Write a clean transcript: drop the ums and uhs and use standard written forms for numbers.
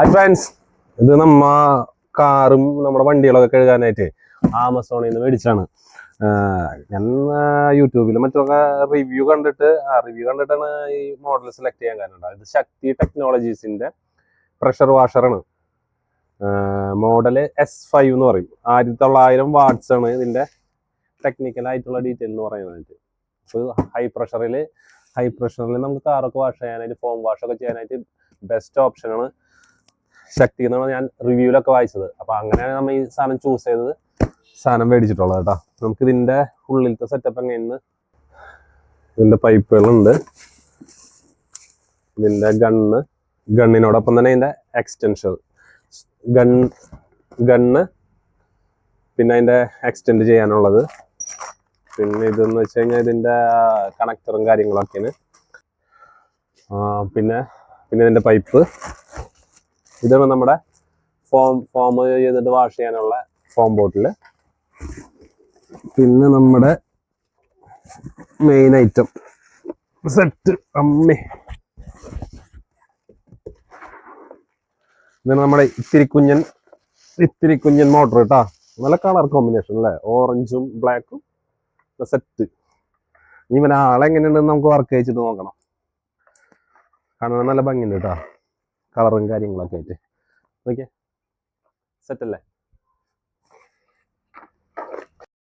Hi friends, ഇത് കാറും നമ്മുടെ വണ്ടികളൊക്കെ കഴുകാനായിട്ട് ആമസോണിൽ നിന്ന് മേടിച്ചാണ്. ഞാൻ യൂട്യൂബിൽ മറ്റൊക്കെ റിവ്യൂ കണ്ടിട്ടാണ് ഈ മോഡൽ സെലക്ട് ചെയ്യാൻ കാരണം. ഇത് ശക്തി ടെക്നോളജീസിന്റെ പ്രഷർ വാഷറാണ്. മോഡല് S5 എന്ന് പറയും. 1900 വാട്ട്സ് ആണ് ഇതിന്റെ ടെക്നിക്കൽ ആയിട്ടുള്ള ഡീറ്റെയിൽ എന്ന് പറയുന്നത്. അപ്പോൾ ഹൈ പ്രഷറിൽ നമുക്ക് കാറൊക്കെ വാഷ് ചെയ്യാനായിട്ട്, ഫോം വാഷ് ഒക്കെ ചെയ്യാനായിട്ട് ബെസ്റ്റ് ഓപ്ഷനാണ് ശക്തി എന്നാണ് ഞാൻ റിവ്യൂലൊക്കെ വായിച്ചത്. അപ്പൊ അങ്ങനെയാണ് നമ്മൾ ഈ സാധനം ചൂസ് ചെയ്തത്, സാധനം മേടിച്ചിട്ടുള്ളത് കേട്ടോ. നമുക്ക് ഇതിന്റെ ഉള്ളിലത്തെ സെറ്റപ്പ് എങ്ങനെയാണ്, ഇതിന്റെ പൈപ്പുകളുണ്ട്, ഇതിന്റെ ഗണ്ണിനോടൊപ്പം തന്നെ ഇതിന്റെ എക്സ്റ്റൻഷൻ ഗണ്ണ്, പിന്നെ അതിന്റെ എക്സ്റ്റെൻഡ് ചെയ്യാനുള്ളത്, പിന്നെ ഇതെന്ന് വെച്ച് കഴിഞ്ഞാൽ ഇതിന്റെ കണക്ടറും കാര്യങ്ങളൊക്കെയാണ്. പിന്നെ ഇതിന്റെ പൈപ്പ്, ഇതാണ് നമ്മുടെ ഫോം ചെയ്തിട്ട് വാഷ് ചെയ്യാനുള്ള ഫോം ബോട്ടില്. പിന്നെ നമ്മുടെ മെയിൻ ഐറ്റം സെറ്റ് ഇതാണ് നമ്മുടെ ഇത്തിരി കുഞ്ഞൻ മോട്ടർ കേട്ടാ. നല്ല കളർ കോമ്പിനേഷൻ അല്ലേ, ഓറഞ്ചും ബ്ലാക്കും സെറ്റ്. ഇനി പിന്നെ ആളെങ്ങനെയുണ്ടെന്ന് നമുക്ക് വർക്ക് ചെയ്തിട്ട് നോക്കണം. കാണാൻ നല്ല ഭംഗിയുണ്ട് കേട്ടോ, കളറും കാര്യങ്ങളൊക്കെ ആയിട്ട്. ഓക്കെ, സെറ്റല്ലേ?